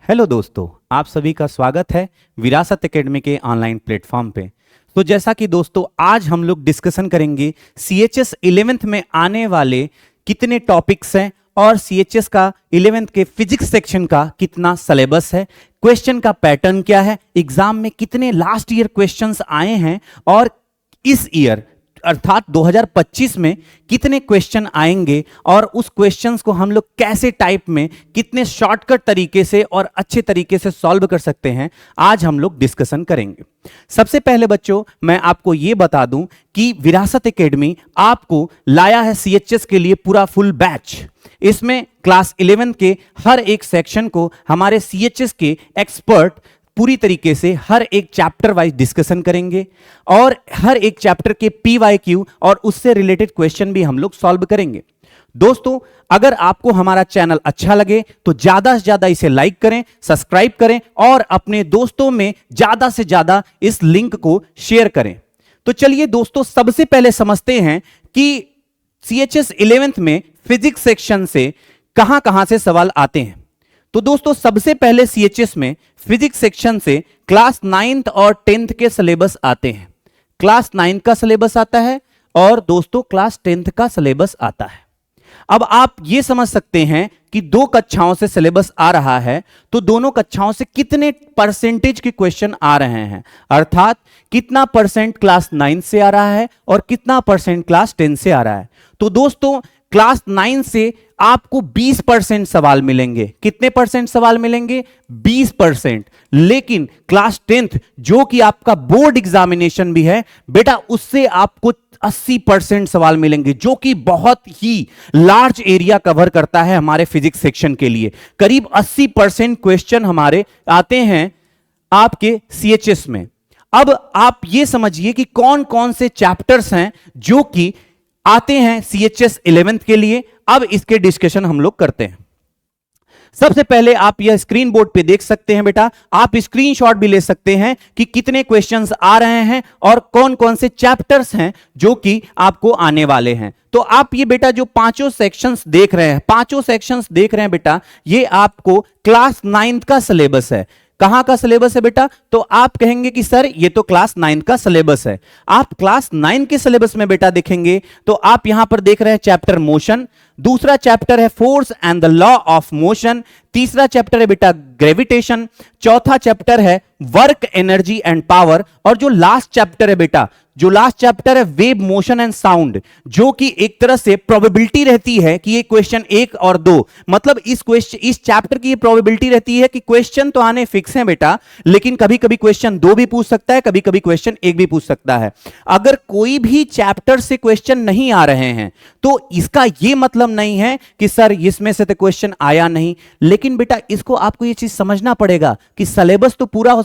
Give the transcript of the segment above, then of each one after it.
Hello दोस्तों, आप सभी का स्वागत है विरासत एकेडमी के ऑनलाइन प्लेटफॉर्म पे। तो जैसा कि दोस्तों आज हम लोग डिस्कशन करेंगे सीएचएस 11th में आने वाले कितने टॉपिक्स हैं और सीएचएस का 11th के फिजिक्स सेक्शन का कितना सिलेबस है, क्वेश्चन का पैटर्न क्या है, एग्जाम में कितने लास्ट ईयर क्वेश्चंस आए हैं और इस ईयर अर्थात 2025 में कितने क्वेश्चन आएंगे और उस क्वेश्चंस को हम लोग कैसे टाइप में कितने शॉर्टकट तरीके से और अच्छे तरीके से सॉल्व कर सकते हैं, आज हम लोग डिस्कशन करेंगे। सबसे पहले बच्चों मैं आपको यह बता दूं कि विरासत एकेडमी आपको लाया है सीएचएस के लिए पूरा फुल बैच। इसमें क्लास 11 के हर एक सेक्शन को हमारे सीएचएस के एक्सपर्ट पूरी तरीके से हर एक चैप्टर वाइज डिस्कशन करेंगे और हर एक चैप्टर के पीवाईक्यू और उससे रिलेटेड क्वेश्चन भी हम लोग सॉल्व करेंगे। दोस्तों अगर आपको हमारा चैनल अच्छा लगे तो ज्यादा से ज्यादा इसे लाइक करें, सब्सक्राइब करें और अपने दोस्तों में ज्यादा से ज्यादा इस लिंक को शेयर करें। तो चलिए दोस्तों सबसे पहले समझते हैं कि सीएचएस 11th में फिजिक्स सेक्शन से कहां कहां से सवाल आते हैं। तो दोस्तों सबसे पहले सीएचएस में फिजिक्स सेक्शन से क्लास 9th और 10th के सिलेबस आते हैं। क्लास 9 का सिलेबस आता है और दोस्तों क्लास 10th का सिलेबस आता है। अब आप यह समझ सकते हैं कि दो कक्षाओं से सिलेबस आ रहा है तो दोनों कक्षाओं से कितने परसेंटेज के क्वेश्चन आ रहे हैं, अर्थात कितना परसेंट क्लास 9 से आ रहा है और कितना परसेंट क्लास 10 से आ रहा है। तो दोस्तों क्लास 9 से आपको 20% सवाल मिलेंगे। कितने परसेंट सवाल मिलेंगे? 20%। लेकिन क्लास 10th जो कि आपका बोर्ड एग्जामिनेशन भी है बेटा, उससे आपको 80% सवाल मिलेंगे, जो कि बहुत ही लार्ज एरिया कवर करता है हमारे फिजिक्स सेक्शन के लिए। करीब 80% क्वेश्चन हमारे आते हैं आपके सीएचएस में। अब आप ये समझिए कि कौन कौन से चैप्टर्स हैं जो कि आते हैं सीएचएस 11th के लिए। अब इसके डिस्कशन हम लोग करते हैं। सबसे पहले आप यह स्क्रीन बोर्ड पे देख सकते हैं बेटा, आप स्क्रीनशॉट भी ले सकते हैं कि कितने क्वेश्चंस आ रहे हैं और कौन कौन से चैप्टर्स हैं जो कि आपको आने वाले हैं। तो आप ये बेटा जो पांचों सेक्शंस देख रहे हैं बेटा, ये आपको क्लास 9 का सिलेबस है। कहां का सिलेबस है बेटा? तो आप कहेंगे कि सर ये तो क्लास 9 का सिलेबस है। आप क्लास 9 के सिलेबस में बेटा देखेंगे तो आप यहां पर देख रहे हैं चैप्टर मोशन, दूसरा चैप्टर है force and the law of motion, तीसरा चैप्टर है बेटा ग्रेविटेशन, चौथा चैप्टर है वर्क एनर्जी एंड पावर और जो लास्ट चैप्टर है बेटा, है वेव मोशन एंड साउंड, जो कि एक तरह से प्रोबेबिलिटी रहती है कि ये क्वेश्चन 1 और 2, मतलब इस चैप्टर की ये प्रोबेबिलिटी रहती है कि क्वेश्चन तो आने फिक्स हैं बेटा, लेकिन कभी कभी क्वेश्चन 2 भी पूछ सकता है, कभी कभी क्वेश्चन 1 भी पूछ सकता है। अगर कोई भी चैप्टर से क्वेश्चन नहीं आ रहे हैं तो इसका यह मतलब नहीं है कि सर इसमें से तो क्वेश्चन आया नहीं, लेकिन बेटा इसको आपको यह चीज समझना पड़ेगा कि सिलेबस तो पूरा हो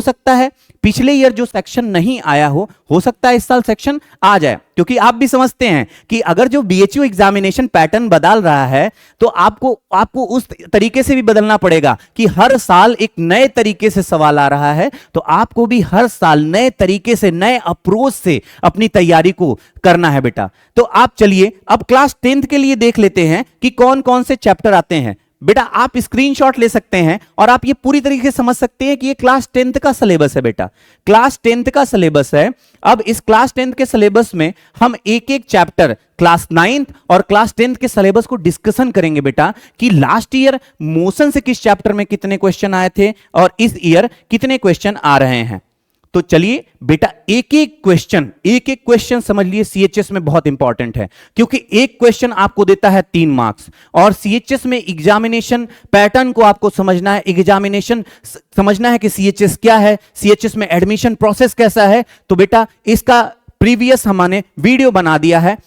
सकता है पिछले ईयर जो सेक्शन नहीं आया हो सकता है इस साल सेक्शन आ जाए, क्योंकि आप भी समझते हैं कि अगर जो बीएचयू एग्जामिनेशन पैटर्न बदल रहा है तो आपको उस तरीके से भी बदलना पड़ेगा कि हर साल एक नए तरीके से सवाल आ रहा है, तो आपको भी हर साल नए तरीके से, नए अप्रोच से अपनी तैयारी को करना है बेटा। तो आप चलिए अब क्लास 10th के लिए देख लेते हैं कि कौन कौन से चैप्टर आते हैं। बेटा आप स्क्रीनशॉट ले सकते हैं और आप ये पूरी तरीके से समझ सकते हैं कि ये क्लास 10th का सिलेबस है बेटा, क्लास 10th का सिलेबस है। अब इस क्लास 10th के सिलेबस में हम एक एक चैप्टर क्लास 9th और क्लास 10th के सिलेबस को डिस्कशन करेंगे बेटा, कि लास्ट ईयर मोशन से किस चैप्टर में कितने क्वेश्चन आए थे और इस ईयर कितने क्वेश्चन आ रहे हैं। तो चलिए बेटा एक एक क्वेश्चन समझ लिए, सीएचएस में बहुत इंपॉर्टेंट है, क्योंकि एक क्वेश्चन आपको देता है 3 मार्क्स और सीएचएस में एग्जामिनेशन पैटर्न को आपको समझना है, एग्जामिनेशन समझना है कि सीएचएस क्या है, सीएचएस में एडमिशन प्रोसेस कैसा है। तो बेटा इसका प्रीवियस हमने वीडियो बना दिया है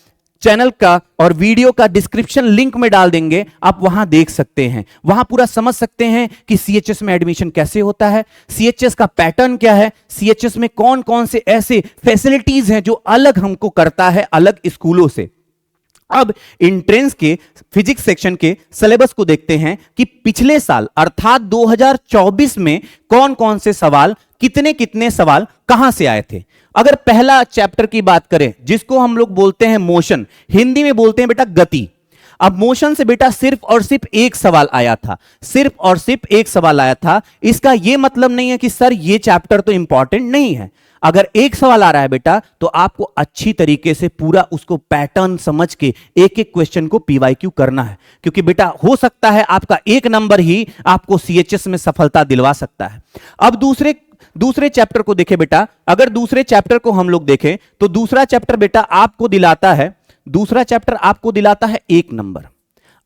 चैनल का और वीडियो का डिस्क्रिप्शन लिंक में डाल देंगे, आप वहां देख सकते हैं, वहां पूरा समझ सकते हैं कि सीएचएस में एडमिशन कैसे होता है, सीएचएस का पैटर्न क्या है, सीएचएस में कौन कौन से ऐसे फैसिलिटीज हैं जो अलग हमको करता है अलग स्कूलों से। अब एंट्रेंस के फिजिक्स सेक्शन के सिलेबस को देखते हैं कि पिछले साल अर्थात 2024 में कौन कौन से सवाल, कितने कितने सवाल कहां से आए थे। अगर पहला चैप्टर की बात करें जिसको हम लोग बोलते हैं मोशन, हिंदी में बोलते हैं बेटा गति। अब मोशन से बेटा सिर्फ और सिर्फ एक सवाल आया था, सिर्फ और सिर्फ एक सवाल आया था। इसका यह मतलब नहीं है कि सर ये चैप्टर तो इंपॉर्टेंट नहीं है। अगर एक सवाल आ रहा है बेटा तो आपको अच्छी तरीके से पूरा उसको पैटर्न समझ के एक एक क्वेश्चन को पीवाईक्यू करना है, क्योंकि बेटा हो सकता है आपका एक नंबर ही आपको सीएचएस में सफलता दिलवा सकता है। अब दूसरे चैप्टर को देखें बेटा, अगर दूसरे चैप्टर को हम लोग देखें तो दूसरा चैप्टर बेटा आपको दिलाता है, दूसरा चैप्टर आपको दिलाता है 1 नंबर।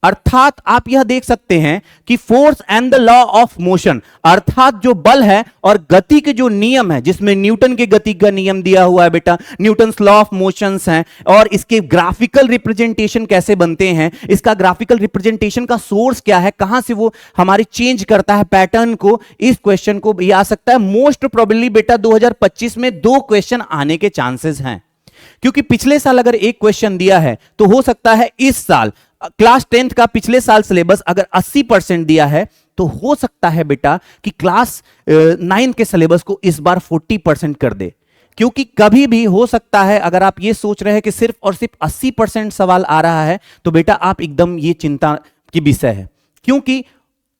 अर्थात आप यह देख सकते हैं कि force and the law of motion, अर्थात जो बल है और गति के जो नियम है, जिसमें न्यूटन के गति का नियम दिया हुआ है बेटा, न्यूटन्स लॉ ऑफ मोशंस हैं, और इसके ग्राफिकल रिप्रेजेंटेशन कैसे बनते हैं, इसका ग्राफिकल रिप्रेजेंटेशन का सोर्स क्या है, कहां से वो हमारी चेंज करता है पैटर्न को, इस क्वेश्चन को भी आ सकता है। मोस्ट प्रोबेबली बेटा 2025 में 2 क्वेश्चन आने के चांसेस हैं, क्योंकि पिछले साल अगर एक क्वेश्चन दिया है तो हो सकता है इस साल क्लास 10th का पिछले साल सिलेबस अगर 80% दिया है तो हो सकता है बेटा कि क्लास 9 के सिलेबस को इस बार 40% कर दे। क्योंकि कभी भी हो सकता है, अगर आप ये सोच रहे हैं कि सिर्फ और सिर्फ 80% सवाल आ रहा है तो बेटा आप एकदम ये चिंता की विषय है, क्योंकि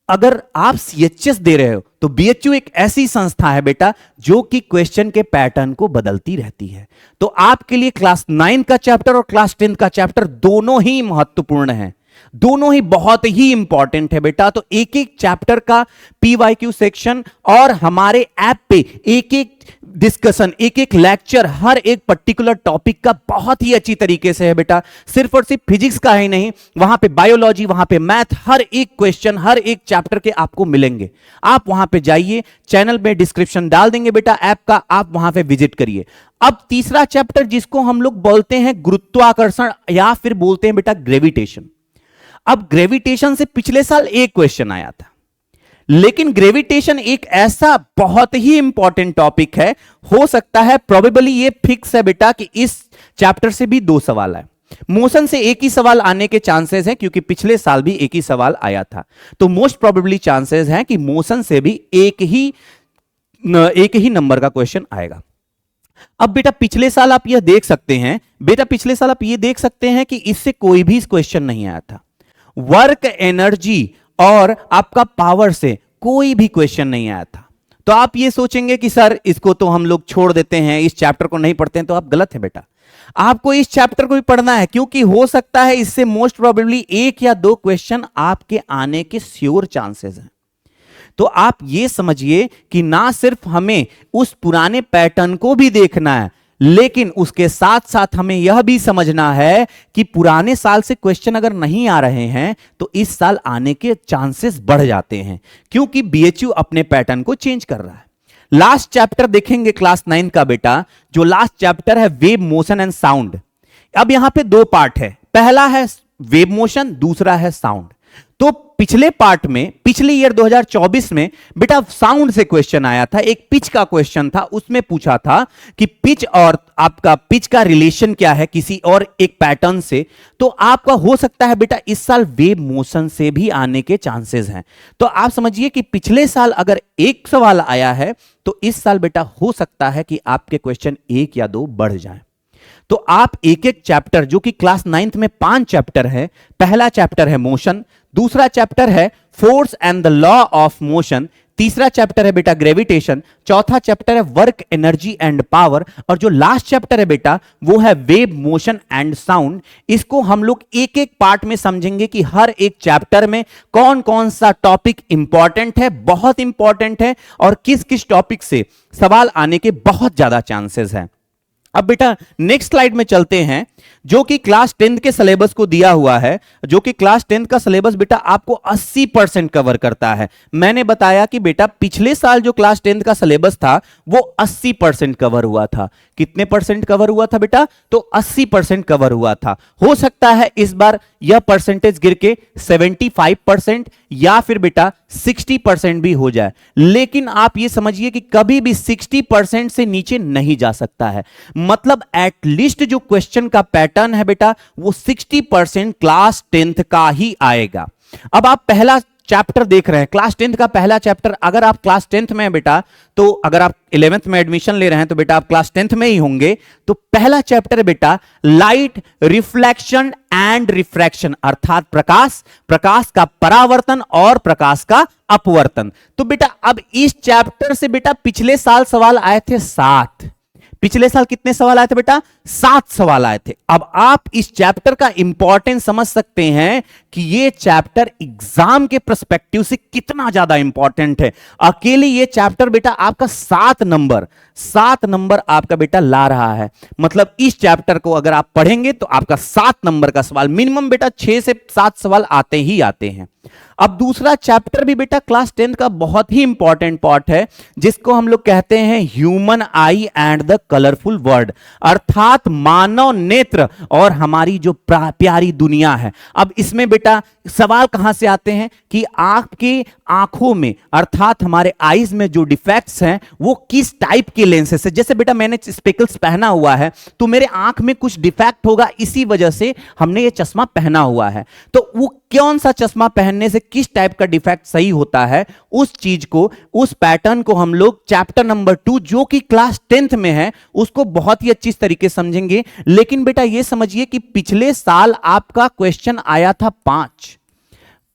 अगर आप सीएचएस दे रहे हो तो बीएचयू एक ऐसी संस्था है बेटा जो कि क्वेश्चन के पैटर्न को बदलती रहती है। तो आपके लिए क्लास 9 का चैप्टर और क्लास 10 का चैप्टर दोनों ही महत्वपूर्ण है, दोनों ही बहुत ही इंपॉर्टेंट है बेटा। तो एक एक चैप्टर का पीवाईक्यू सेक्शन और हमारे ऐप पे एक एक डिस्कशन, एक एक लेक्चर हर एक पर्टिकुलर टॉपिक का बहुत ही अच्छी तरीके से है बेटा। सिर्फ और सिर्फ फिजिक्स का ही नहीं, वहां पे बायोलॉजी, वहां पे मैथ, हर एक क्वेश्चन हर एक चैप्टर के आपको मिलेंगे। आप वहां पे जाइए, चैनल में डिस्क्रिप्शन डाल देंगे बेटा ऐप का, आप वहां पे विजिट करिए। अब तीसरा चैप्टर जिसको हम लोग बोलते हैं गुरुत्वाकर्षण या फिर बोलते हैं बेटा ग्रेविटेशन। अब ग्रेविटेशन से पिछले साल एक क्वेश्चन आया था, लेकिन ग्रेविटेशन एक ऐसा बहुत ही इंपॉर्टेंट टॉपिक है, हो सकता है प्रोबेबली ये फिक्स है बेटा कि इस चैप्टर से भी 2 सवाल आए। मोशन से एक ही सवाल आने के चांसेस हैं, क्योंकि पिछले साल भी एक ही सवाल आया था, तो मोस्ट प्रोबेबली चांसेस हैं कि मोशन से भी एक ही नंबर का क्वेश्चन आएगा। अब बेटा पिछले साल आप यह देख सकते हैं, बेटा पिछले साल आप यह देख सकते हैं कि इससे कोई भी क्वेश्चन नहीं आया था। वर्क, एनर्जी और आपका पावर से कोई भी क्वेश्चन नहीं आया था। तो आप ये सोचेंगे कि सर इसको तो हम लोग छोड़ देते हैं, इस चैप्टर को नहीं पढ़ते हैं, तो आप गलत है बेटा। आपको इस चैप्टर को भी पढ़ना है, क्योंकि हो सकता है इससे मोस्ट प्रोबेबली 1 या 2 क्वेश्चन आपके आने के श्योर चांसेस हैं। तो आप ये समझिए कि ना सिर्फ हमें उस पुराने पैटर्न को भी देखना है, लेकिन उसके साथ साथ हमें यह भी समझना है कि पुराने साल से क्वेश्चन अगर नहीं आ रहे हैं तो इस साल आने के चांसेस बढ़ जाते हैं, क्योंकि बीएचयू अपने पैटर्न को चेंज कर रहा है। लास्ट चैप्टर देखेंगे क्लास 9 का बेटा, जो लास्ट चैप्टर है वेव मोशन एंड साउंड। अब यहां पे 2 पार्ट है, पहला है वेव मोशन, दूसरा है साउंड। तो पिछले पार्ट में, पिछले ईयर 2024 में बेटा साउंड से क्वेश्चन आया था, एक पिच का क्वेश्चन था, उसमें पूछा था कि पिच और आपका पिच का रिलेशन क्या है किसी और एक पैटर्न से। तो आपका हो सकता है बेटा इस साल वेव मोशन से भी आने के चांसेस हैं। तो आप समझिए कि पिछले साल अगर एक सवाल आया है तो इस साल बेटा हो सकता है कि आपके क्वेश्चन 1 या 2 बढ़ जाएं। तो आप एक एक चैप्टर, जो कि क्लास 9th में 5 चैप्टर है, पहला चैप्टर है मोशन, दूसरा चैप्टर है force and the law of motion, तीसरा चैप्टर है बेटा ग्रेविटेशन, चौथा चैप्टर है वर्क, एनर्जी एंड पावर, और जो लास्ट चैप्टर है बेटा वो है वेव मोशन एंड साउंड। इसको हम लोग एक एक पार्ट में समझेंगे कि हर एक चैप्टर में कौन कौन सा टॉपिक इंपॉर्टेंट है, बहुत इंपॉर्टेंट है, और किस किस टॉपिक से सवाल आने के बहुत ज्यादा चांसेस हैं। अब बेटा नेक्स्ट स्लाइड में चलते हैं, जो कि क्लास 10th के सिलेबस को दिया हुआ है, जो कि क्लास 10th का सिलेबस बेटा आपको 80% कवर करता है। मैंने बताया कि बेटा पिछले साल जो क्लास 10th का सिलेबस था वो 80% कवर हुआ था। कितने परसेंट कवर हुआ था बेटा? तो 80% कवर हुआ था। हो सकता है इस बार यह परसेंटेज गिर के 75% या फिर बेटा 60% भी हो जाए, लेकिन आप ये समझिए कि कभी भी 60% से नीचे नहीं जा सकता है। मतलब एटलीस्ट जो क्वेश्चन का है बेटा वो 60% क्लास 10th का ही आएगा। अब आप पहला चैप्टर देख रहे हैं, क्लास 10th का पहला चैप्टर, अगर आप क्लास 10th में हैं बेटा, तो अगर आप 11th में एडमिशन ले रहे हैं तो बेटा आप क्लास 10th में ही होंगे। तो पहला चैप्टर है बेटा लाइट, रिफ्लेक्शन एंड रिफ्रैक्शन, अर्थात प्रकाश, प्रकाश का परावर्तन और प्रकाश का अपवर्तन। तो बेटा अब इस चैप्टर से बेटा पिछले साल सवाल आए थे 7। पिछले साल कितने सवाल आए थे बेटा? 7 सवाल आए थे। अब आप इस चैप्टर का इंपॉर्टेंस समझ सकते हैं कि ये चैप्टर एग्जाम के पर्सपेक्टिव से कितना ज्यादा इंपॉर्टेंट है। अकेले ये चैप्टर बेटा आपका 7 नंबर आपका बेटा ला रहा है। मतलब इस चैप्टर को अगर आप पढ़ेंगे तो आपका 7 नंबर का सवाल मिनिमम बेटा 6 से 7 सवाल आते ही आते हैं। अब दूसरा चैप्टर भी बेटा क्लास 10th का बहुत ही इंपॉर्टेंट पार्ट है, जिसको हम लोग कहते हैं human I and the colourful world, अर्थात मानव नेत्र और हमारी जो प्यारी दुनिया है। अब इसमें बेटा सवाल कहां से आते हैं कि आपकी आंखों में अर्थात हमारे आईज में जो डिफेक्ट्स हैं वो किस टाइप के लेंसेस से, जैसे बेटा मैंने स्पेकल्स पहना हुआ है तो मेरे आंख में कुछ डिफेक्ट होगा, इसी वजह से हमने ये चश्मा पहना हुआ है। तो वो कौन सा चश्मा पहनने से किस टाइप का डिफेक्ट सही होता है, उस चीज को, उस पैटर्न को हम लोग चैप्टर नंबर 2 जो कि क्लास 10th में है उसको बहुत ही अच्छी तरीके समझेंगे। लेकिन बेटा ये समझिए कि पिछले साल आपका क्वेश्चन आया था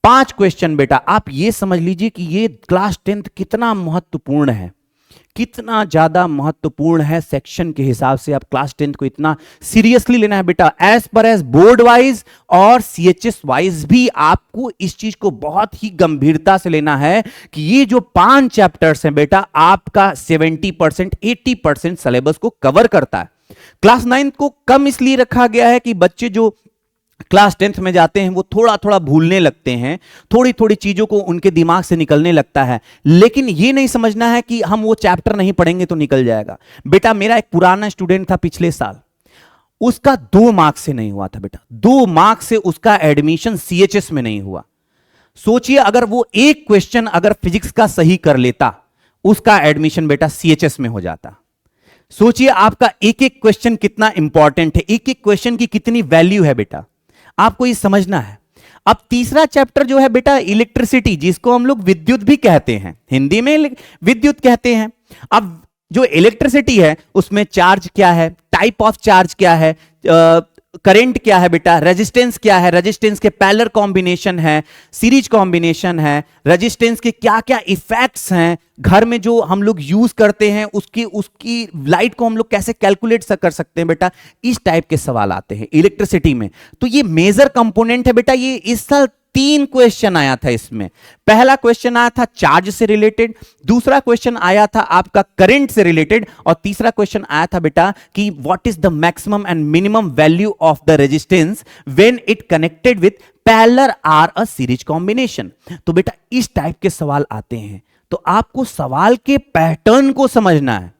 5 क्वेश्चन। बेटा आप ये समझ लीजिए कि ये क्लास 10th कितना महत्वपूर्ण है, कितना ज्यादा महत्वपूर्ण है सेक्शन के हिसाब से। आप क्लास 10th को इतना सीरियसली लेना है बेटा, as per as board wise और सीएचएस वाइज भी आपको इस चीज को बहुत ही गंभीरता से लेना है कि ये जो 5 चैप्टर्स हैं बेटा आपका 70% 80% सिलेबस को कवर करता है। क्लास 9 को कम इसलिए रखा गया है कि बच्चे जो क्लास 10th में जाते हैं वो थोड़ा थोड़ा भूलने लगते हैं, थोड़ी थोड़ी चीजों को उनके दिमाग से निकलने लगता है। लेकिन ये नहीं समझना है कि हम वो चैप्टर नहीं पढ़ेंगे तो निकल जाएगा। बेटा मेरा एक पुराना स्टूडेंट था पिछले साल, उसका 2 मार्क्स से नहीं हुआ था बेटा, 2 मार्क्स से उसका एडमिशन सीएचएस में नहीं हुआ। सोचिए अगर वो एक क्वेश्चन अगर फिजिक्स का सही कर लेता, उसका एडमिशन बेटा सीएचएस में हो जाता। सोचिए आपका एक एक क्वेश्चन कितना इंपॉर्टेंट है, एक एक क्वेश्चन की कितनी वैल्यू है बेटा, आपको ये समझना है। अब तीसरा चैप्टर जो है बेटा इलेक्ट्रिसिटी, जिसको हम लोग विद्युत भी कहते हैं, हिंदी में विद्युत कहते हैं। अब जो इलेक्ट्रिसिटी है उसमें चार्ज क्या है, टाइप ऑफ चार्ज क्या है, करंट क्या है बेटा, रेजिस्टेंस क्या है, रेजिस्टेंस के पैरेलल कॉम्बिनेशन है, सीरीज कॉम्बिनेशन है, रेजिस्टेंस के क्या क्या इफेक्ट्स हैं, घर में जो हम लोग यूज करते हैं उसकी लाइट को हम लोग कैसे कैलकुलेट कर सकते हैं बेटा, इस टाइप के सवाल आते हैं इलेक्ट्रिसिटी में। तो ये मेजर कंपोनेंट है बेटा। ये इस साल 3 क्वेश्चन आया था इसमें। पहला क्वेश्चन आया था चार्ज से रिलेटेड, दूसरा क्वेश्चन आया था आपका करंट से रिलेटेड, और तीसरा क्वेश्चन आया था बेटा कि what is the maximum and minimum value of the resistance when it connected with parallel or a series combination. तो बेटा इस टाइप के सवाल आते हैं। तो आपको सवाल के पैटर्न को समझना है।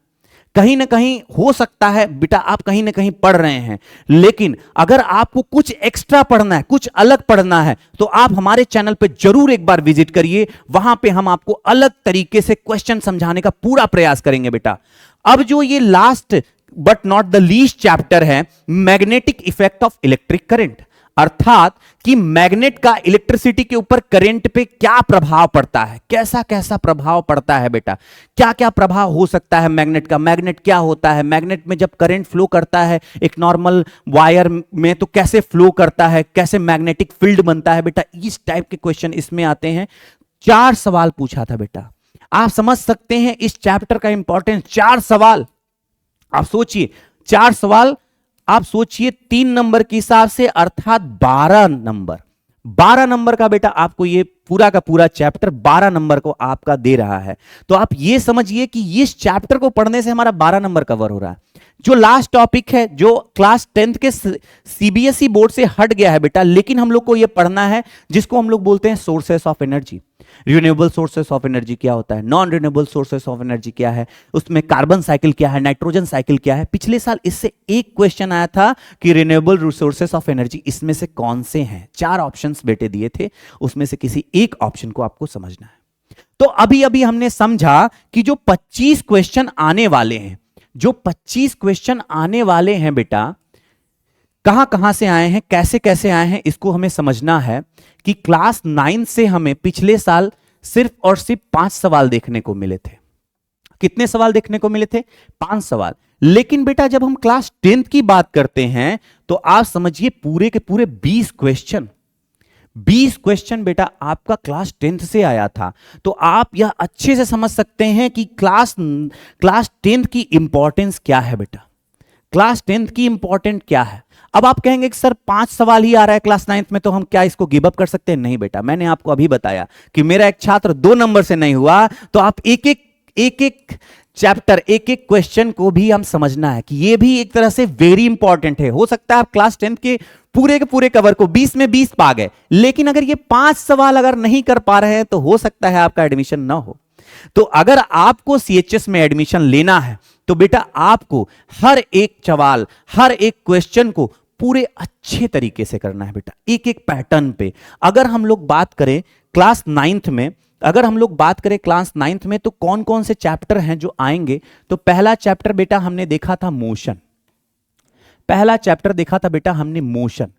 कहीं ना कहीं हो सकता है बेटा आप कहीं ना कहीं पढ़ रहे हैं, लेकिन अगर आपको कुछ एक्स्ट्रा पढ़ना है, कुछ अलग पढ़ना है, तो आप हमारे चैनल पे जरूर एक बार विजिट करिए। वहां पे हम आपको अलग तरीके से क्वेश्चन समझाने का पूरा प्रयास करेंगे बेटा। अब जो ये last but not the least chapter है magnetic effect of electric current, अर्थात कि मैग्नेट का इलेक्ट्रिसिटी के ऊपर करंट पे क्या प्रभाव पड़ता है, कैसा कैसा प्रभाव पड़ता है बेटा, क्या क्या प्रभाव हो सकता है मैग्नेट का, मैग्नेट क्या होता है, मैग्नेट में जब करंट फ्लो करता है एक नॉर्मल वायर में तो कैसे फ्लो करता है, कैसे मैग्नेटिक फील्ड बनता है बेटा, इस टाइप के क्वेश्चन इसमें आते हैं। 4 सवाल पूछा था बेटा। आप समझ सकते हैं इस चैप्टर का इंपॉर्टेंस। 4 सवाल आप सोचिए, 4 सवाल आप सोचिए 3 नंबर के हिसाब से, अर्थात 12 नंबर का बेटा आपको ये पूरा का पूरा चैप्टर 12 नंबर को आपका दे रहा है। तो आप ये समझिए कि इस चैप्टर को पढ़ने से हमारा 12 नंबर कवर हो रहा है। जो लास्ट टॉपिक है जो क्लास 10th के सीबीएसई बोर्ड से हट गया है बेटा, लेकिन हम लोग को ये पढ़ना है, जिसको हम लोग बोलते हैं sources of energy. Renewable sources of energy क्या होता है, non renewable sources of energy क्या है, उसमें कार्बन साइकिल क्या है, नाइट्रोजन साइकिल क्या है। पिछले साल इससे एक क्वेश्चन आया था कि रिन्यूएबल रिसोर्सेस ऑफ एनर्जी इसमें से कौन से हैं। 4 ऑप्शंस बेटे दिए थे, उसमें से किसी एक ऑप्शन को आपको समझना है। तो अभी अभी हमने समझा कि जो 25 क्वेश्चन आने वाले हैं, जो 25 क्वेश्चन आने वाले हैं बेटा, कहां कहां से आए हैं, कैसे कैसे आए हैं, इसको हमें समझना है कि क्लास 9 से हमें पिछले साल सिर्फ और सिर्फ 5 सवाल देखने को मिले थे। कितने सवाल देखने को मिले थे? 5 सवाल। लेकिन बेटा जब हम क्लास 10th की बात करते हैं तो आप समझिए पूरे के पूरे 20 क्वेश्चन, 20 क्वेश्चन बेटा आपका क्लास 10th से आया था। तो आप यह अच्छे से समझ सकते हैं कि क्लास 10th की इंपॉर्टेंस क्या है बेटा, क्लास 10th की इंपॉर्टेंट क्या है। अब आप कहेंगे कि सर 5 सवाल ही आ रहा है क्लास 9th में, तो हम क्या इसको गिव अप कर सकते हैं? नहीं बेटा, मैंने आपको अभी बताया कि मेरा एक छात्र 2 नंबर से नहीं हुआ, तो आप एक एक चैप्टर, एक एक क्वेश्चन को भी हम समझना है कि ये भी एक तरह से वेरी इंपॉर्टेंट है। हो सकता है आप क्लास 10th के पूरे कवर को 20 में 20 पा गए, लेकिन अगर ये 5 सवाल अगर नहीं कर पा रहे हैं तो हो सकता है आपका एडमिशन ना हो। तो अगर आपको सीएचएस में एडमिशन लेना है तो बेटा आपको हर एक सवाल, हर एक क्वेश्चन को पूरे अच्छे तरीके से करना है बेटा, एक एक पैटर्न पे। अगर हम लोग बात करें क्लास 9th में, तो कौन कौन से चैप्टर हैं जो आएंगे? तो पहला चैप्टर बेटा हमने देखा था मोशन, पहला चैप्टर देखा था बेटा हमने मोशन।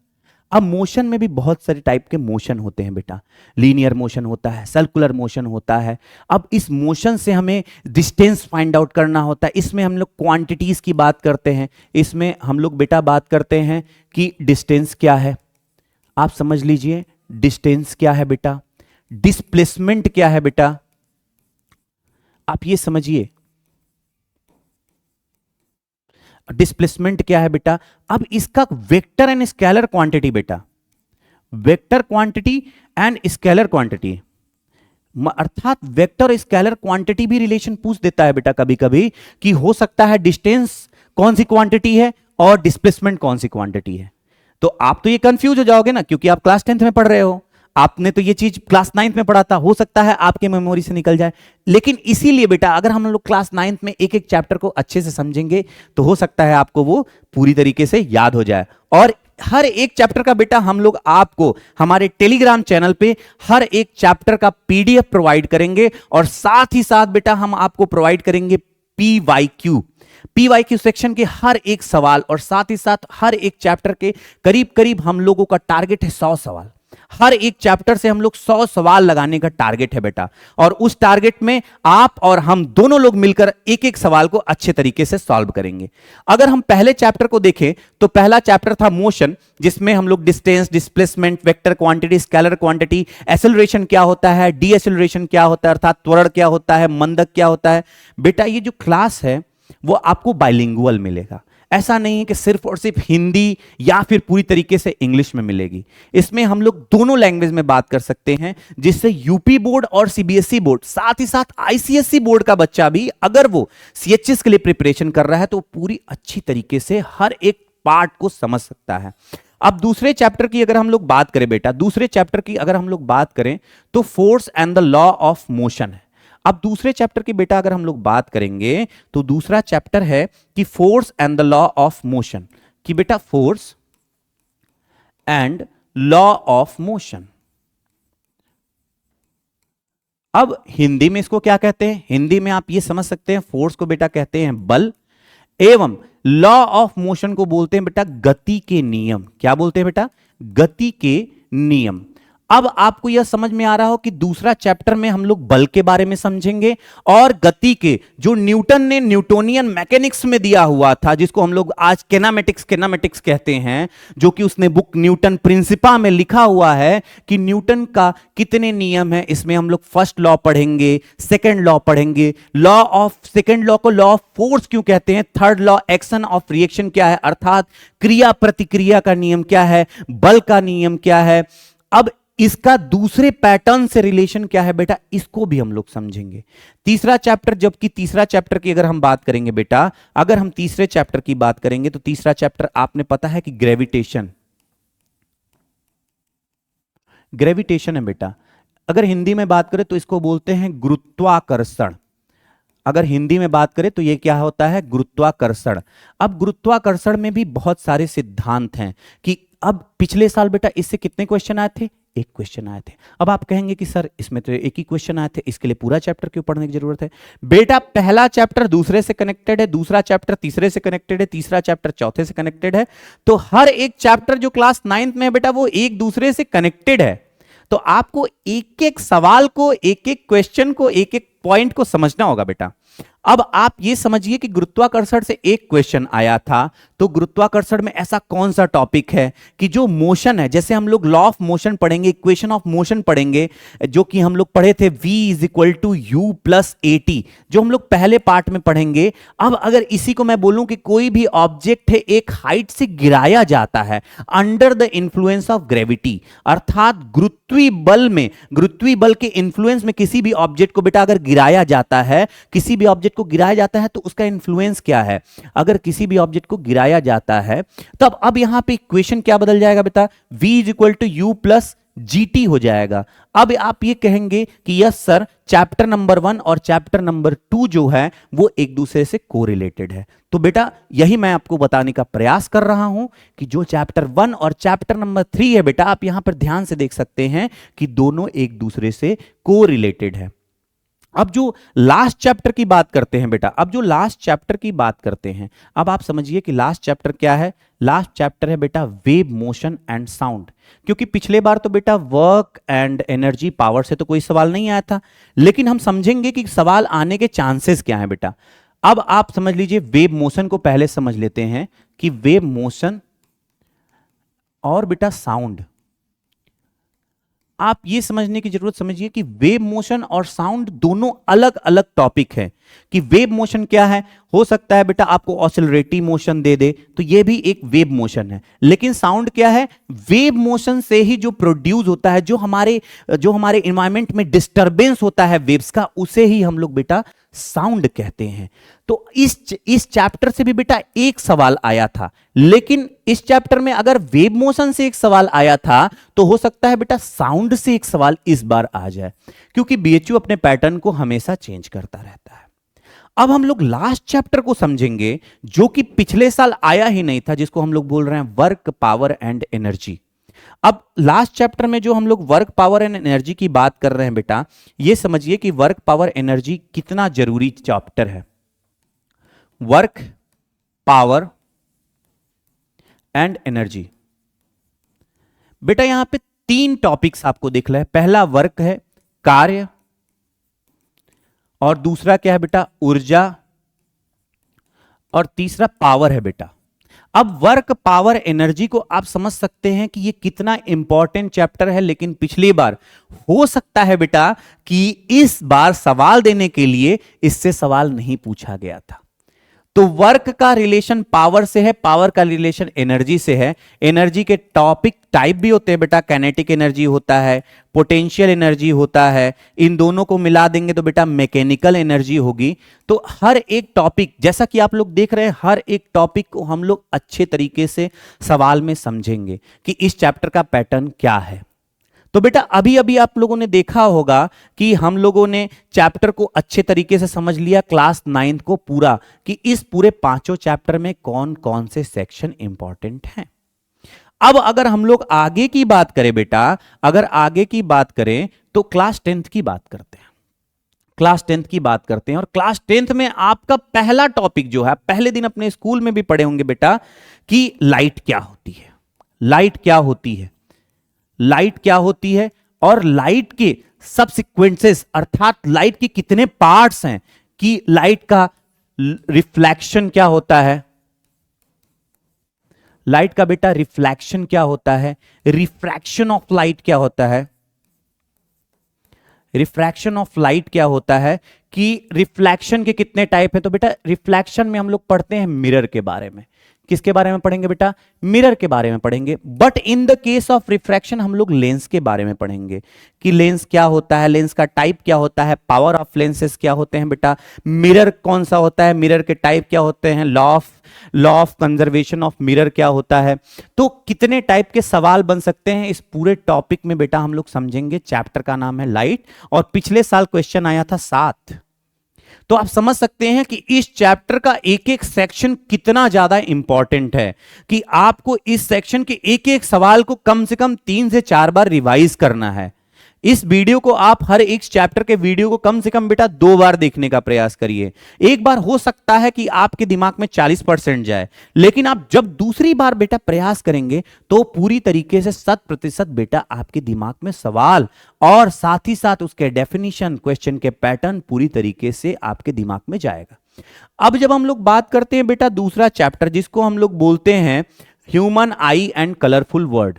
अब मोशन में भी बहुत सारे टाइप के मोशन होते हैं बेटा, लीनियर मोशन होता है, सर्कुलर मोशन होता है। अब इस मोशन से हमें डिस्टेंस फाइंड आउट करना होता है। इसमें हम लोग क्वांटिटीज की बात करते हैं, इसमें हम लोग बेटा बात करते हैं कि डिस्टेंस क्या है, आप समझ लीजिए डिस्टेंस क्या है बेटा, डिस्प्लेसमेंट क्या है बेटा, आप ये समझिए डिस्प्लेसमेंट क्या है बेटा। अब इसका वेक्टर एंड स्केलर क्वांटिटी बेटा, vector quantity and scalar quantity, अर्थात वेक्टर और स्केलर क्वांटिटी भी रिलेशन पूछ देता है बेटा कभी कभी, कि हो सकता है डिस्टेंस कौन सी क्वांटिटी है और डिस्प्लेसमेंट कौन सी क्वांटिटी है। तो आप तो ये कंफ्यूज हो जाओगे ना, क्योंकि आप क्लास 10th में पढ़ रहे हो, आपने तो ये चीज क्लास 9th में पढ़ा था, हो सकता है आपके मेमोरी से निकल जाए। लेकिन इसीलिए बेटा अगर हम लोग क्लास 9th में एक एक चैप्टर को अच्छे से समझेंगे तो हो सकता है आपको वो पूरी तरीके से याद हो जाए। और हर एक चैप्टर का बेटा हम लोग आपको हमारे टेलीग्राम चैनल पे हर एक चैप्टर का पीडीएफ प्रोवाइड करेंगे, और साथ ही साथ बेटा हम आपको प्रोवाइड करेंगे पीवाईक्यू सेक्शन के हर एक सवाल, और साथ ही साथ हर एक चैप्टर के करीब करीब हम लोगों का टारगेट है 100 सवाल। हर एक चैप्टर से हम लोग 100 सवाल लगाने का टारगेट है बेटा, और उस टारगेट में आप और हम दोनों लोग मिलकर एक एक सवाल को अच्छे तरीके से सॉल्व करेंगे। अगर हम पहले चैप्टर को देखें तो पहला चैप्टर था मोशन, जिसमें हम लोग distance, displacement, vector quantity, scalar quantity, acceleration क्या होता है, डी एक्सेलरेशन क्या होता है, अर्थात त्वरण क्या होता है, मंदक क्या होता है। बेटा ये जो क्लास है वो आपको बाइलिंगुअल मिलेगा, ऐसा नहीं है कि सिर्फ और सिर्फ हिंदी या फिर पूरी तरीके से इंग्लिश में मिलेगी। इसमें हम लोग दोनों लैंग्वेज में बात कर सकते हैं, जिससे यूपी बोर्ड और सीबीएसई बोर्ड, साथ ही साथ आईसीएसई बोर्ड का बच्चा भी अगर वो सीएचएस के लिए प्रिपरेशन कर रहा है तो पूरी अच्छी तरीके से हर एक पार्ट को समझ सकता है। अब दूसरे चैप्टर की अगर हम लोग बात करें बेटा, दूसरे चैप्टर की अगर हम लोग बात करें तो force and the law of motion है। अब दूसरे चैप्टर की बेटा अगर हम लोग बात करेंगे तो दूसरा चैप्टर है कि force and the law of motion, कि बेटा force and law of motion. अब हिंदी में इसको क्या कहते हैं? हिंदी में आप ये समझ सकते हैं, फोर्स को बेटा कहते हैं बल, एवं लॉ ऑफ मोशन को बोलते हैं बेटा गति के नियम। क्या बोलते हैं बेटा? गति के नियम। अब आपको यह समझ में आ रहा हो कि दूसरा चैप्टर में हम लोग बल के बारे में समझेंगे, और गति के जो न्यूटन ने न्यूटोनियन मैकेनिक्स में दिया हुआ था, जिसको हम लोग आज केनामेटिक्स कहते हैं, जो कि उसने बुक न्यूटन प्रिंसिपा में लिखा हुआ है कि न्यूटन का कितने नियम है। इसमें हम लोग फर्स्ट लॉ पढ़ेंगे, सेकंड लॉ पढ़ेंगे, सेकंड लॉ को लॉ ऑफ फोर्स क्यों कहते हैं, third law action of reaction क्या है, अर्थात क्रिया प्रतिक्रिया का नियम क्या है, बल का नियम क्या है। अब इसका दूसरे पैटर्न से रिलेशन क्या है बेटा, इसको भी हम लोग समझेंगे। तीसरा चैप्टर, जबकि तीसरा चैप्टर की अगर हम बात करेंगे बेटा, अगर हम तीसरे चैप्टर की बात करेंगे तो तीसरा चैप्टर आपने पता है कि ग्रेविटेशन है बेटा। अगर हिंदी में बात करें तो इसको बोलते हैं गुरुत्वाकर्षण। अगर हिंदी में बात करें तो ये क्या होता है? गुरुत्वाकर्षण। अब गुरुत्वाकर्षण में भी बहुत सारे सिद्धांत हैं कि अब पिछले साल बेटा इससे कितने क्वेश्चन आए थे? एक क्वेश्चन आए थे। अब आप कहेंगे कि सर इसमें तो एक ही क्वेश्चन आए थे, इसके लिए पूरा चैप्टर क्यों पढ़ने की जरूरत है? बेटा पहला चैप्टर दूसरे से कनेक्टेड है, दूसरा चैप्टर तीसरे से कनेक्टेड है, तीसरा चैप्टर चौथे से कनेक्टेड है। तो हर एक चैप्टर जो क्लास 9th में है बेटा वो एक दूसरे से कनेक्टेड है। तो आपको एक एक सवाल को, एक एक क्वेश्चन को, एक एक पॉइंट को समझना होगा बेटा। अब आप ये समझिए कि गुरुत्वाकर्षण से एक क्वेश्चन आया था, तो गुरुत्वाकर्षण में ऐसा कौन सा टॉपिक है कि जो मोशन है, जैसे हम लोग लॉ ऑफ मोशन पढ़ेंगे, इक्वेशन ऑफ मोशन पढ़ेंगे, जो कि हम लोग पढ़े थे v = u + at, जो हम लोग पहले पार्ट में पढ़ेंगे। अब अगर इसी को मैं बोलूं कि कोई भी ऑब्जेक्ट है एक हाइट से गिराया जाता है under the influence of gravity, अर्थात गुरुत्वीय बल में, गुरुत्वीय बल के इंफ्लुएंस में किसी भी ऑब्जेक्ट को बेटा अगर गिराया जाता है, किसी भी ऑब्जेक्ट को गिराया जाता है तो उसका इंफ्लुएंस क्या है? अगर किसी भी ऑब्जेक्ट को गिराया जाता है तब अब यहां पे इक्वेशन क्या बदल जाएगा बेटा? v = u + gt हो जाएगा। अब आप ये कहेंगे कि यस सर, चैप्टर नंबर 1 और चैप्टर नंबर 2 जो है वो एक दूसरे से कोरिलेटेड है। तो बेटा यही मैं आपको बताने का प्रयास कर रहा हूं कि जो चैप्टर 1 और चैप्टर नंबर 3 है बेटा, आप यहां पर ध्यान से देख सकते हैं कि दोनों एक दूसरे से कोरिलेटेड है। अब जो लास्ट चैप्टर की बात करते हैं बेटा, अब जो लास्ट चैप्टर की बात करते हैं, अब आप समझिए कि लास्ट चैप्टर क्या है? लास्ट चैप्टर है बेटा वेव, मोशन एंड साउंड। क्योंकि पिछले बार तो बेटा वर्क एंड एनर्जी, पावर से तो कोई सवाल नहीं आया था, लेकिन हम समझेंगे कि सवाल आने के चांसेस क्या हैं बेटा। अब आप समझ लीजिए, वेव मोशन को पहले समझ लेते हैं कि वेव मोशन और बेटा साउंड, आप ये समझने की जरूरत समझिए कि वेव मोशन और साउंड दोनों अलग अलग टॉपिक है। कि वेव मोशन क्या है? हो सकता है बेटा आपको ऑसिलरेटिव मोशन दे दे, तो ये भी एक वेव मोशन है। लेकिन साउंड क्या है? वेव मोशन से ही जो प्रोड्यूस होता है, जो हमारे एनवायरमेंट में डिस्टरबेंस होता है वेव्स का, उसे ही हम लोग बेटा साउंड कहते हैं। तो इस चैप्टर से भी बेटा एक सवाल आया था, लेकिन इस चैप्टर में अगर वेव मोशन से एक सवाल आया था तो हो सकता है बेटा साउंड से एक सवाल इस बार आ जाए, क्योंकि बीएचयू अपने पैटर्न को हमेशा चेंज करता रहता है। अब हम लोग लास्ट चैप्टर को समझेंगे जो कि पिछले साल आया ही नहीं था, जिसको हम लोग बोल रहे हैं वर्क, पावर एंड एनर्जी। अब लास्ट चैप्टर में जो हम लोग वर्क, पावर एंड एनर्जी की बात कर रहे हैं बेटा, ये समझिए कि वर्क, पावर, एनर्जी कितना जरूरी चैप्टर है। वर्क, पावर एंड एनर्जी, बेटा यहां पे 3 टॉपिक्स आपको दिख रहे हैं। पहला वर्क है, कार्य, और दूसरा क्या है बेटा? ऊर्जा, और तीसरा पावर है बेटा। अब वर्क, पावर, एनर्जी को आप समझ सकते हैं कि ये कितना इंपॉर्टेंट चैप्टर है, लेकिन पिछली बार हो सकता है बेटा कि इस बार सवाल देने के लिए इससे सवाल नहीं पूछा गया था। तो वर्क का रिलेशन पावर से है, पावर का रिलेशन एनर्जी से है। एनर्जी के टॉपिक टाइप भी होते हैं बेटा, काइनेटिक एनर्जी होता है, पोटेंशियल एनर्जी होता है, इन दोनों को मिला देंगे तो बेटा मैकेनिकल एनर्जी होगी। तो हर एक टॉपिक, जैसा कि आप लोग देख रहे हैं, हर एक टॉपिक को हम लोग अच्छे तरीके से सवाल में समझेंगे कि इस चैप्टर का पैटर्न क्या है। तो बेटा अभी अभी आप लोगों ने देखा होगा कि हम लोगों ने चैप्टर को अच्छे तरीके से समझ लिया क्लास 9th को पूरा, कि इस पूरे 5 चैप्टर में कौन कौन से सेक्शन इंपॉर्टेंट हैं। अब अगर हम लोग आगे की बात करें बेटा, अगर आगे की बात करें तो क्लास 10th की बात करते हैं। क्लास 10th की बात करते हैं, और क्लास 10th में आपका पहला टॉपिक जो है, पहले दिन अपने स्कूल में भी पढ़े होंगे बेटा, कि लाइट क्या होती है। लाइट क्या होती है, लाइट क्या होती है, और लाइट के सबसिक्वेंसेस, अर्थात लाइट के कितने पार्ट्स हैं, कि लाइट का रिफ्लेक्शन क्या होता है, लाइट का बेटा रिफ्लेक्शन क्या होता है, रिफ्रैक्शन ऑफ लाइट क्या होता है, रिफ्रैक्शन ऑफ लाइट क्या होता है, कि रिफ्लेक्शन के कितने टाइप है। तो बेटा रिफ्लेक्शन में हम लोग पढ़ते हैं मिरर के बारे में। किसके बारे में पढ़ेंगे बेटा? मिरर के बारे में पढ़ेंगे। But in the case of refraction हम लोग लेंस के बारे में पढ़ेंगे कि लेंस क्या होता है, लेंस का टाइप क्या होता है, पावर ऑफ लेंसेस क्या होते हैं बेटा, मिरर कौन सा होता है, मिरर के टाइप क्या होते हैं, law of conservation of mirror क्या होता है। तो कितने टाइप के सवाल बन सकते हैं इस पूरे टॉपिक में बेटा हम लोग समझेंगे। चैप्टर का नाम है लाइट, और पिछले साल क्वेश्चन आया था 7। तो आप समझ सकते हैं कि इस चैप्टर का एक एक सेक्शन कितना ज्यादा इंपॉर्टेंट है कि आपको इस सेक्शन के एक एक सवाल को कम से कम 3 से 4 बार रिवाइज करना है। इस वीडियो को आप हर एक चैप्टर के वीडियो को कम से कम बेटा 2 बार देखने का प्रयास करिए। एक बार हो सकता है कि आपके दिमाग में 40% जाए, लेकिन आप जब दूसरी बार बेटा प्रयास करेंगे तो पूरी तरीके से 100% बेटा आपके दिमाग में सवाल और साथ ही साथ उसके डेफिनेशन, क्वेश्चन के पैटर्न पूरी तरीके से आपके दिमाग में जाएगा। अब जब हम लोग बात करते हैं बेटा दूसरा चैप्टर, जिसको हम लोग बोलते हैं human I and colourful word,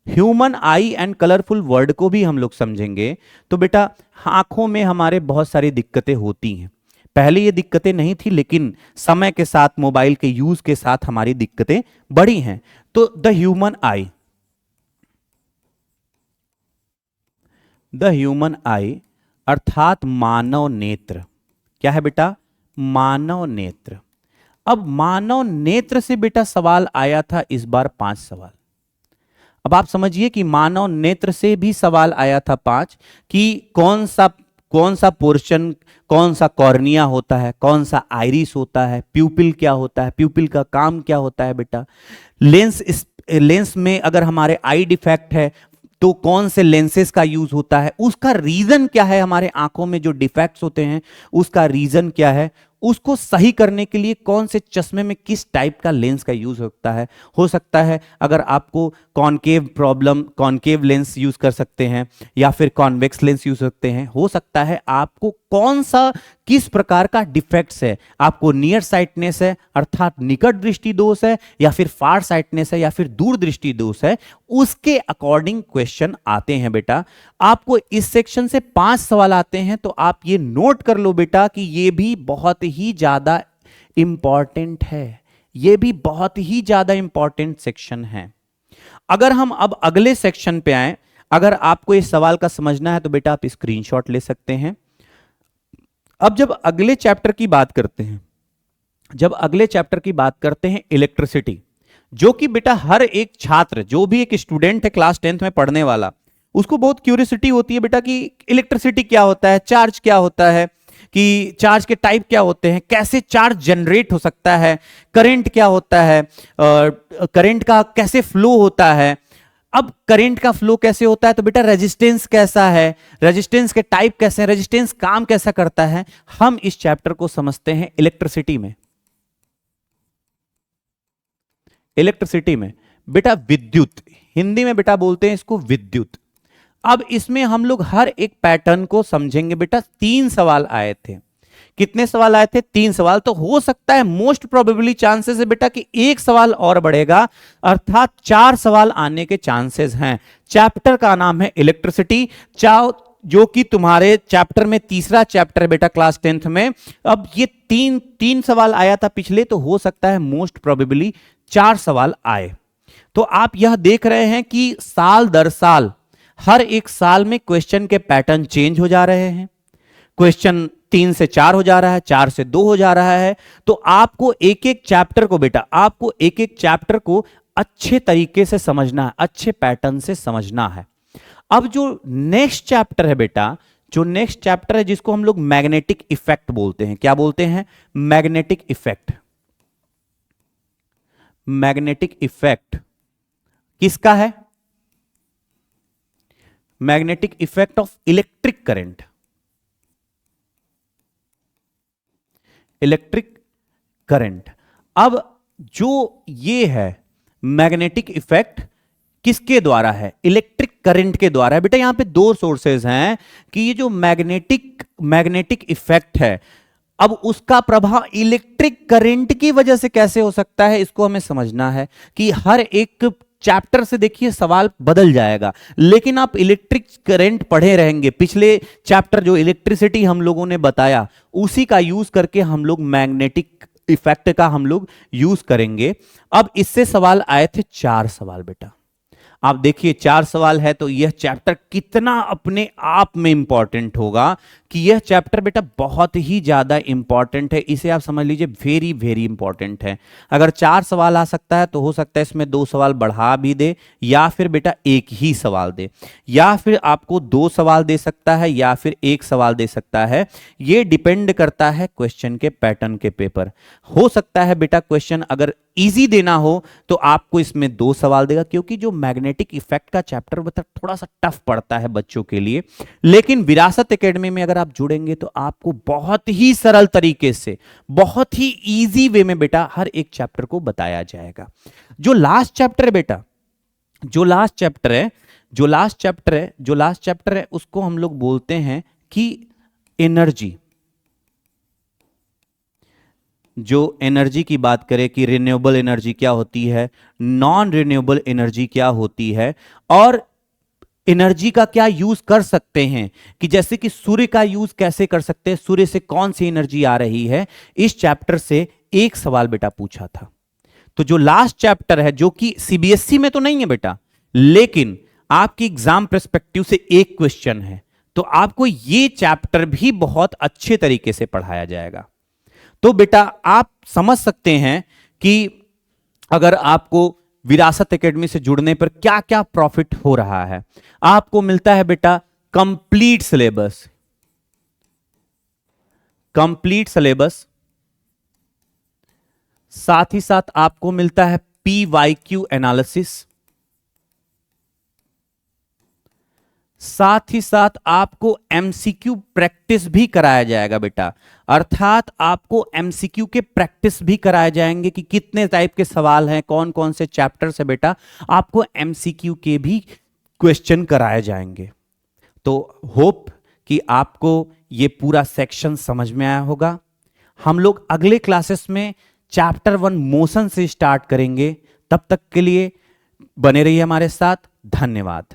human I and colourful word को भी हम लोग समझेंगे। तो बेटा आंखों में हमारे बहुत सारी दिक्कतें होती हैं। पहले ये दिक्कतें नहीं थी, लेकिन समय के साथ, मोबाइल के यूज के साथ हमारी दिक्कतें बढ़ी हैं। तो the human I, the human आई अर्थात मानव नेत्र। क्या है बेटा? मानव नेत्र। अब मानव नेत्र से बेटा सवाल आया था इस बार 5 सवाल। अब आप समझिए कि मानव नेत्र से भी सवाल आया था 5 कि कौन सा पोर्शन, कौन सा कॉर्निया होता है, कौन सा आइरिस होता है, प्यूपिल क्या होता है, प्यूपिल का काम क्या होता है बेटा, लेंस में अगर हमारे आई डिफेक्ट है तो कौन से लेंसेज का यूज होता है, उसका रीजन क्या है, हमारे आंखों में जो डिफेक्ट्स होते हैं उसका रीजन क्या है, उसको सही करने के लिए कौन से चश्मे में किस टाइप का लेंस का यूज होता है। हो सकता है अगर आपको concave problem, concave lens use कर सकते हैं या फिर कॉन्वेक्स लेंस यूज सकते हैं। हो सकता है आपको कौन सा, किस प्रकार का डिफेक्ट्स है, आपको नियर साइटनेस है अर्थात निकट दृष्टि दोष है, या फिर फार साइटनेस है, या फिर दूर दृष्टि दोष है, उसके अकॉर्डिंग क्वेश्चन आते हैं बेटा। आपको इस सेक्शन से 5 सवाल आते हैं, तो आप ये नोट कर लो बेटा कि ये भी बहुत ही ज्यादा इंपॉर्टेंट है, ये भी बहुत ही ज्यादा इंपॉर्टेंट सेक्शन है। अगर हम अब अगले सेक्शन पे आए, अगर आपको इस सवाल का समझना है तो बेटा आप स्क्रीनशॉट ले सकते हैं। अब जब अगले चैप्टर की बात करते हैं, जब अगले चैप्टर की बात करते हैं इलेक्ट्रिसिटी, जो कि बेटा हर एक छात्र, जो भी एक स्टूडेंट है क्लास 10th में पढ़ने वाला, उसको बहुत क्यूरियोसिटी होती है बेटा कि इलेक्ट्रिसिटी क्या होता है, चार्ज क्या होता है, कि चार्ज के टाइप क्या होते हैं, कैसे चार्ज जनरेट हो सकता है, करंट क्या होता है, करंट का कैसे फ्लो होता है। अब करंट का फ्लो कैसे होता है तो बेटा रेजिस्टेंस कैसा है, रेजिस्टेंस के टाइप कैसे हैं, रेजिस्टेंस काम कैसा करता है, हम इस चैप्टर को समझते हैं इलेक्ट्रिसिटी में। इलेक्ट्रिसिटी में बेटा विद्युत, हिंदी में बेटा बोलते हैं इसको विद्युत। अब इसमें हम लोग हर एक पैटर्न को समझेंगे बेटा। 3 सवाल आए थे। कितने सवाल आए थे? 3 सवाल। तो हो सकता है, मोस्ट प्रोबेबली चांसेस है बेटा कि एक सवाल और बढ़ेगा, अर्थात 4 सवाल आने के चांसेस हैं। चैप्टर का नाम है इलेक्ट्रिसिटी, जो कि तुम्हारे चैप्टर में तीसरा चैप्टर है बेटा क्लास 10th में। अब ये तीन सवाल आया था पिछले, तो हो सकता है मोस्ट प्रोबेबली 4 सवाल आए। तो आप यह देख रहे हैं कि साल दर साल, हर एक साल में क्वेश्चन के पैटर्न चेंज हो जा रहे हैं। क्वेश्चन 3 से 4 हो जा रहा है, 4 से 2 हो जा रहा है। तो आपको एक एक चैप्टर को बेटा, आपको एक एक चैप्टर को अच्छे तरीके से समझना है, अच्छे पैटर्न से समझना है। अब जो नेक्स्ट चैप्टर है बेटा, जो नेक्स्ट चैप्टर है जिसको हम लोग मैग्नेटिक इफेक्ट बोलते हैं। क्या बोलते हैं? Magnetic effect. मैग्नेटिक इफेक्ट किसका है? Magnetic effect of electric current. Electric current. अब जो ये है मैग्नेटिक इफेक्ट किसके द्वारा है? इलेक्ट्रिक करंट के द्वारा है बेटा। यहां पे 2 सोर्सेज हैं कि ये जो मैग्नेटिक इफेक्ट है, अब उसका प्रभाव इलेक्ट्रिक करंट की वजह से कैसे हो सकता है, इसको हमें समझना है। कि हर एक चैप्टर से देखिए सवाल बदल जाएगा, लेकिन आप इलेक्ट्रिक करंट पढ़े रहेंगे। पिछले चैप्टर जो इलेक्ट्रिसिटी हम लोगों ने बताया, उसी का यूज करके हम लोग मैग्नेटिक इफेक्ट का हम लोग यूज करेंगे। अब इससे सवाल आए थे 4 सवाल बेटा। आप देखिए 4 सवाल है तो यह चैप्टर कितना अपने आप में इंपॉर्टेंट होगा कि यह चैप्टर बेटा बहुत ही ज्यादा इंपॉर्टेंट है। इसे आप समझ लीजिए वेरी वेरी इंपॉर्टेंट है। अगर 4 सवाल आ सकता है तो हो सकता है इसमें 2 सवाल बढ़ा भी दे या फिर बेटा एक ही सवाल दे, या फिर आपको 2 सवाल दे सकता है या फिर 1 सवाल दे सकता है। यह डिपेंड करता है क्वेश्चन के पैटर्न के पेपर। हो सकता है बेटा क्वेश्चन अगर इजी देना हो तो आपको इसमें 2 सवाल देगा, क्योंकि जो मैग्नेटिक इफेक्ट का चैप्टर बता थोड़ा सा टफ पड़ता है बच्चों के लिए। लेकिन विरासत एकेडमी में अगर आप जुड़ेंगे तो आपको बहुत ही सरल तरीके से, बहुत ही इजी वे में बेटा हर एक चैप्टर को बताया जाएगा। जो लास्ट चैप्टर है बेटा, जो लास्ट चैप्टर है उसको हम लोग बोलते हैं कि एनर्जी। जो एनर्जी की बात करें कि रिन्यूएबल एनर्जी क्या होती है, नॉन रिन्यूएबल एनर्जी क्या होती है, और एनर्जी का क्या यूज कर सकते हैं, कि जैसे कि सूर्य का यूज कैसे कर सकते हैं, सूर्य से कौन सी एनर्जी आ रही है, इस चैप्टर से एक सवाल बेटा पूछा था। तो जो लास्ट चैप्टर है, जो कि सीबीएसई में तो नहीं है बेटा, लेकिन आपकी एग्जाम पर्सपेक्टिव से एक क्वेश्चन है, तो आपको यह चैप्टर भी बहुत अच्छे तरीके से पढ़ाया जाएगा। तो बेटा आप समझ सकते हैं कि अगर आपको विरासत एकेडमी से जुड़ने पर क्या क्या प्रॉफिट हो रहा है। आपको मिलता है बेटा कंप्लीट सिलेबस, साथ ही साथ आपको मिलता है PYQ एनालिसिस, साथ ही साथ आपको MCQ प्रैक्टिस भी कराया जाएगा बेटा। अर्थात आपको MCQ के प्रैक्टिस भी कराए जाएंगे कि कितने टाइप के सवाल हैं, कौन कौन से चैप्टर से बेटा आपको MCQ के भी क्वेश्चन कराए जाएंगे। तो होप कि आपको ये पूरा सेक्शन समझ में आया होगा। हम लोग अगले क्लासेस में चैप्टर 1 मोशन से स्टार्ट करेंगे। तब तक के लिए बने रहिए हमारे साथ। धन्यवाद।